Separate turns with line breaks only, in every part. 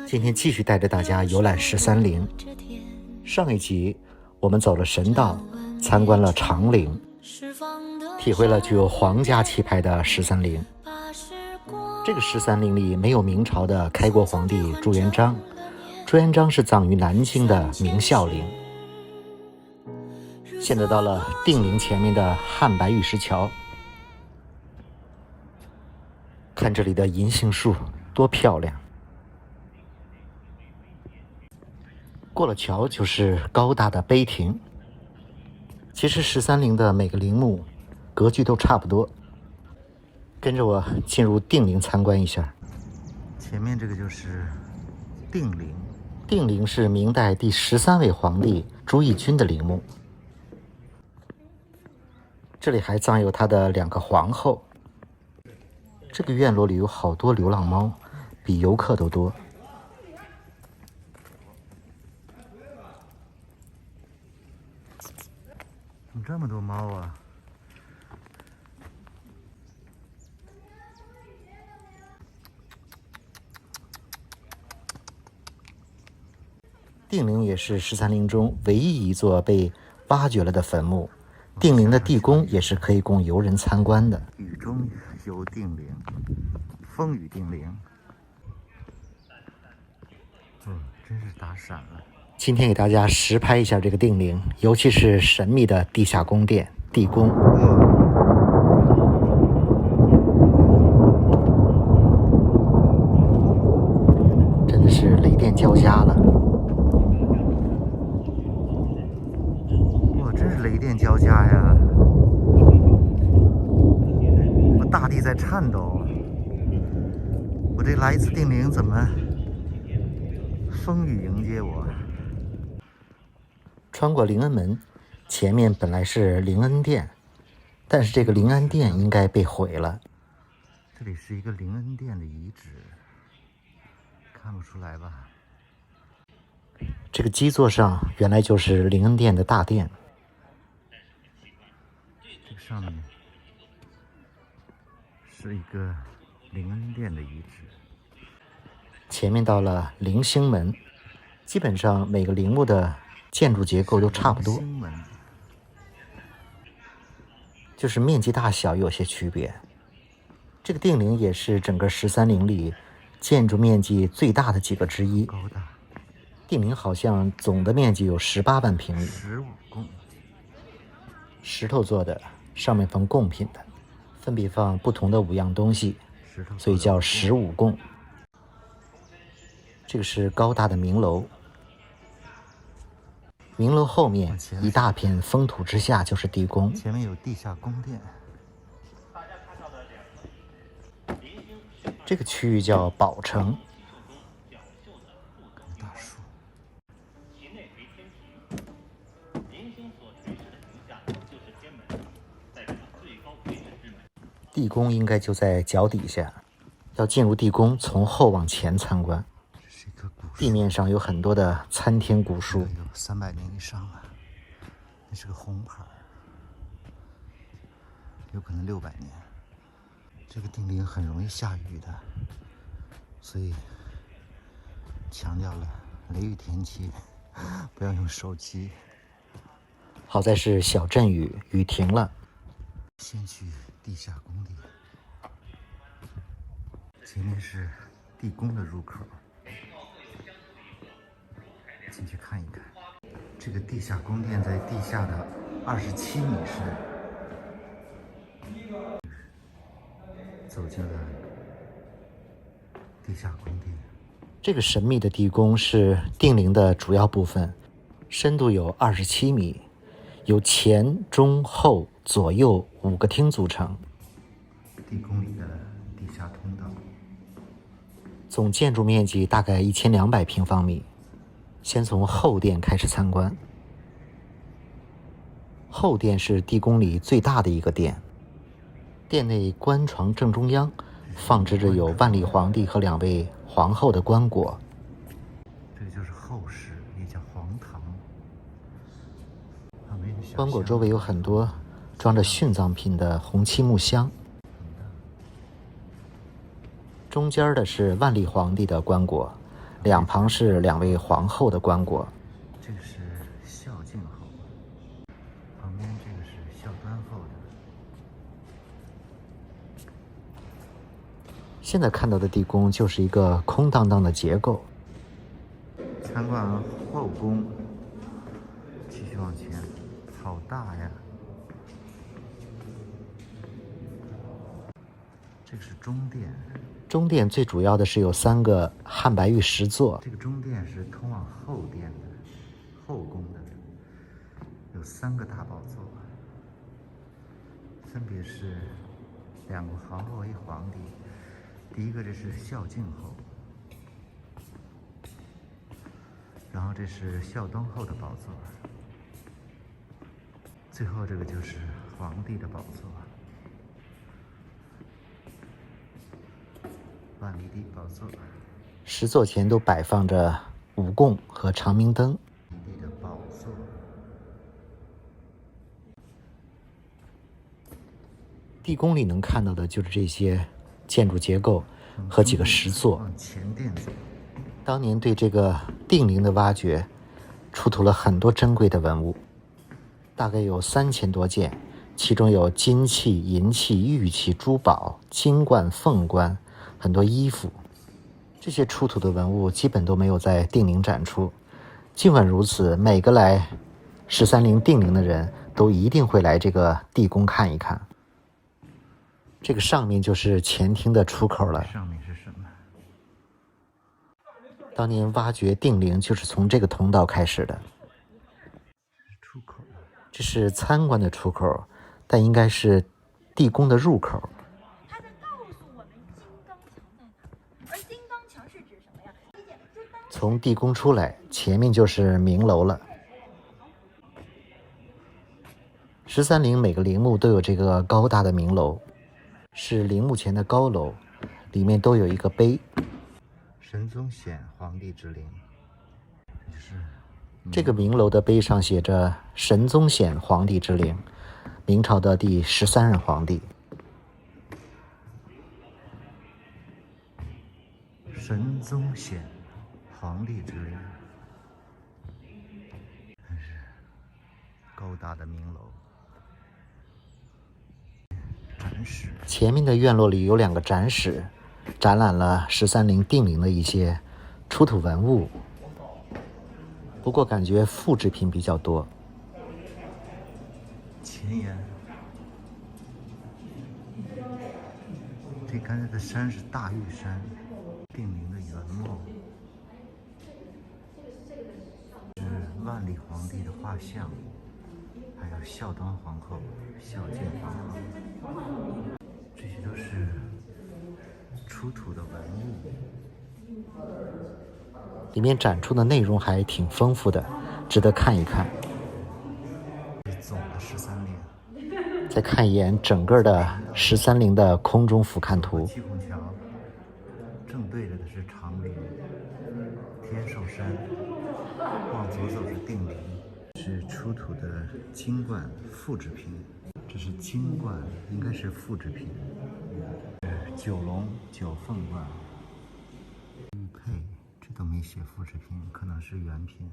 今天继续带着大家游览13陵。上一集我们走了神道，参观了长陵，体会了具有皇家气派的13陵。这个13陵里没有明朝的开国皇帝朱元璋，朱元璋是葬于南京的明孝陵。现在到了定陵前面的汉白玉石桥，看这里的银杏树多漂亮。过了桥就是高大的碑亭。其实13陵的每个陵墓格局都差不多。跟着我进入定陵参观一下。前面这个就是定陵。定陵是明代第13位皇帝朱翊钧的陵墓。这里还葬有他的2个皇后。这个院落里有好多流浪猫，比游客都多。怎么这么多猫啊？定陵也是13陵中唯一一座被挖掘了的坟墓。定陵的地宫也是可以供游人参观的。雨中游定陵，风雨定陵。真是打闪了。今天给大家实拍一下这个定陵，尤其是神秘的地下宫殿地宫。真的是雷电交加了。哇，真是雷电交加呀！我大地在颤抖。我这来一次定陵，怎么风雨迎接我？穿过灵恩门，前面本来是灵恩殿，但是这个灵恩殿应该被毁了。这里是一个灵恩殿的遗址，看不出来吧？这个基座上原来就是灵恩殿的大殿。这个上面是一个灵恩殿的遗址。前面到了灵星门，基本上每个陵墓的建筑结构都差不多，就是面积大小有些区别。这个定陵也是整个13陵里建筑面积最大的几个之一。定陵好像总的面积有18万平米，15贡，石头做的，上面放贡品的，分别放不同的5样东西，所以叫15贡。这个是高大的明楼。明楼后面一大片封土之下就是地宫，前面有地下宫殿。这个区域叫宝城。大树。地宫应该就在脚底下，要进入地宫从后往前参观。地面上有很多的参天古树，有300年以上了。那是个红牌，有可能600年。这个定陵很容易下雨的，所以强调了雷雨天气不要用手机。好在是小阵雨，雨停了。先去地下宫殿，前面是地宫的入口。进去看一看，这个地下宫殿在地下的27米深。走进了地下宫殿。这个神秘的地宫是定陵的主要部分，深度有27米，由前、中、后、左右5个厅组成。地宫里的地下通道，总建筑面积大概1200平方米。先从后殿开始参观。后殿是地宫里最大的一个殿，殿内棺床正中央放置着有万历皇帝和2位皇后的棺椁。这个就是后室，也叫皇堂。棺椁周围有很多装着殉葬品的红漆木箱。中间的是万历皇帝的棺椁，两旁是2位皇后的棺椁。
这个是孝敬后，旁边这个是孝端后的。
现在看到的地宫就是一个空荡荡的结构。
参观完后宫，继续往前，好大呀！这个是中殿。
中殿最主要的是有3个汉白玉石座。
这个中殿是通往后殿的，后宫的，有3个大宝座，分别是2个皇后1皇帝。第一个这是孝敬后，然后这是孝端后的宝座，最后这个就是皇帝的宝座。万历帝宝座，
石座前都摆放着五供和长明灯。
皇帝的宝座。
地宫里能看到的就是这些建筑结构和几个石座。
往前殿走。
当年对这个定陵的挖掘，出土了很多珍贵的文物，大概有3000多件，其中有金器、银器、玉器、珠宝、金冠、凤冠，很多衣服。这些出土的文物基本都没有在定陵展出。尽管如此，每个来13陵定陵的人都一定会来这个地宫看一看。这个上面就是前厅的出口了。
上面是什么？
当年挖掘定陵就是从这个通道开始的。
出口。
这是参观的出口，但应该是地宫的入口。
他在告诉我们金刚墙在哪，而金刚墙是指什么呀？
从地宫出来，前面就是明楼了。13陵每个陵墓都有这个高大的明楼，是陵墓前的高楼，里面都有一个碑。
神宗显皇帝之陵，
这个明楼的碑上写着神宗显皇帝之陵，明朝的第13任皇帝。
神宗显皇帝之陵，真是高大的明楼。展室，
前面的院落里有2个展室，展览了13陵定陵的一些出土文物，不过感觉复制品比较多。
前沿，这刚才的山是大玉山，定陵的原貌，是万历皇帝的画像，还有孝端皇后、孝敬皇后，这些都是出土的文物。
里面展出的内容还挺丰富的，值得看一看。
总的13陵，
再看一眼整个的13陵的空中俯瞰图。
七孔桥正对着的是长陵、天寿山，往左走是定陵，是出土的金冠复制品。这是金冠，应该是复制品。九龙、九凤冠、玉佩，这都没写复制品，可能是原品。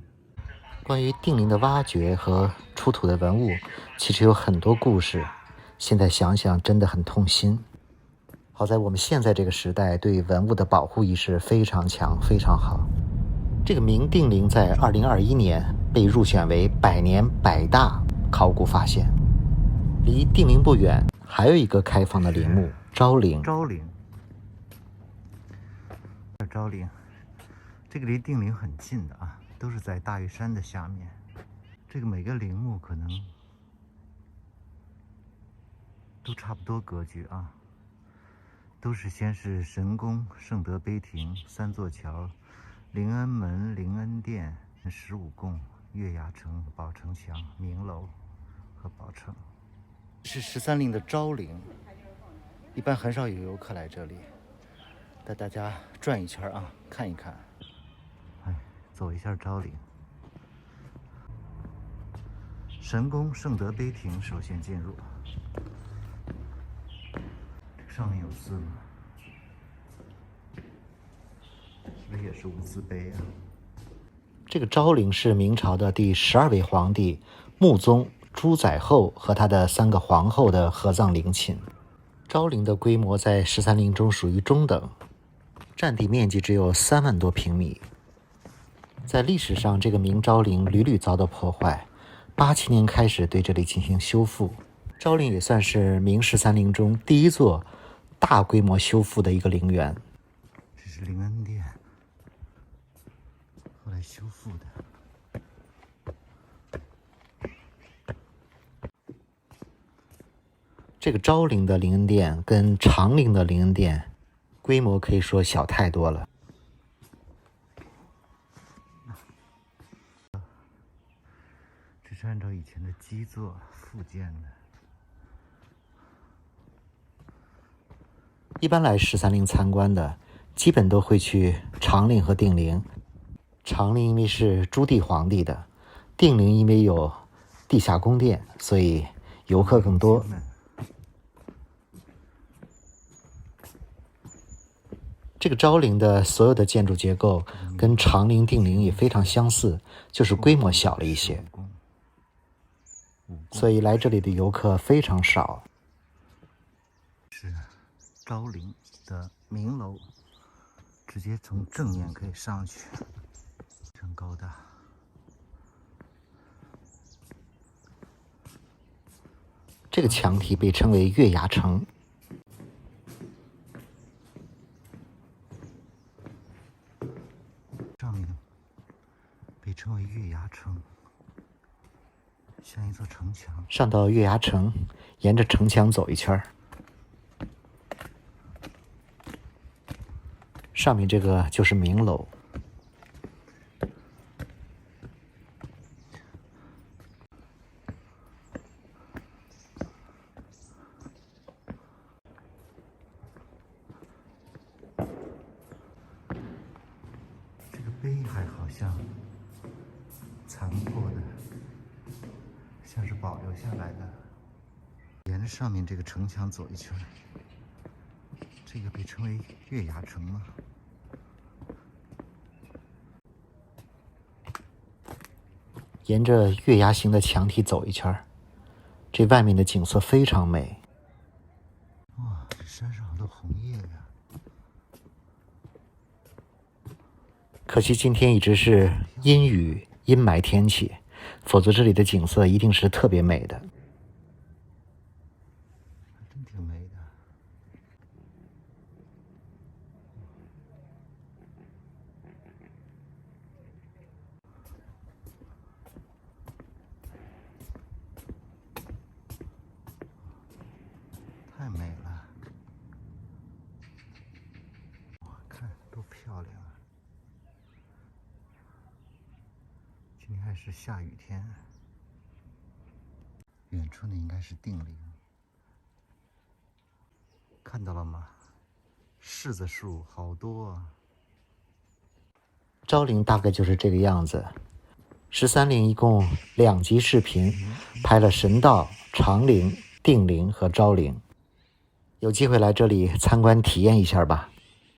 关于定陵的挖掘和出土的文物，其实有很多故事，现在想想真的很痛心。好在我们现在这个时代对文物的保护意识非常强，非常好。这个明定陵在2021年被入选为100年100大考古发现。离定陵不远还有一个开放的陵墓昭陵。
昭陵，昭陵，这个离定陵很近的啊，都是在大玉山的下面。这个每个陵墓可能都差不多格局啊，都是先是神宫、圣德碑亭、3座桥、灵恩门、灵恩殿、15供、月牙城、宝城墙、明楼和宝城。是13陵的昭陵，一般很少有游客来这里，带大家转一圈啊，看一看。哎，走一下昭陵。神宫、圣德碑亭首先进入，这上面有字吗？也是无字碑啊。
这个昭陵是明朝的第12位皇帝穆宗朱载后和他的3个皇后的合葬陵寝。昭陵的规模在13陵中属于中等，占地面积只有3万多平米。在历史上，这个明昭陵屡屡遭到破坏，87年开始对这里进行修复。昭陵也算是明13陵中第一座大规模修复的一个陵园。
这是灵恩殿，后来修复的。
这个昭陵的灵恩殿跟长陵的灵恩殿规模可以说小太多了。
这是按照以前的基座复建的。
一般来13陵参观的，基本都会去长陵和定陵。长陵因为是朱棣皇帝的，定陵因为有地下宫殿，所以游客更多。这个昭陵的所有的建筑结构跟长陵、定陵也非常相似，就是规模小了一些，所以来这里的游客非常少。
是昭陵的明楼，直接从正面可以上去，真高大。
这个墙体被称为月牙城。
上面被称为月牙城，像一座城墙。
上到月牙城，沿着城墙走一圈。上面这个就是明楼。
这个碑还好像残破的，像是保留下来的。沿着上面这个城墙走一圈，这个被称为月牙城吗？
沿着月牙形的墙体走一圈，这外面的景色非常美。
哇，这山上好多红叶呀！
可惜今天一直是阴雨阴霾天气，否则这里的景色一定是特别美的。
还真挺美的。太美了！哇，看多漂亮啊！今天还是下雨天。远处的应该是定陵，看到了吗？柿子树好多啊！
昭陵大概就是这个样子。13陵一共2集视频，拍了神道、长陵、定陵和昭陵。有机会来这里参观体验一下吧。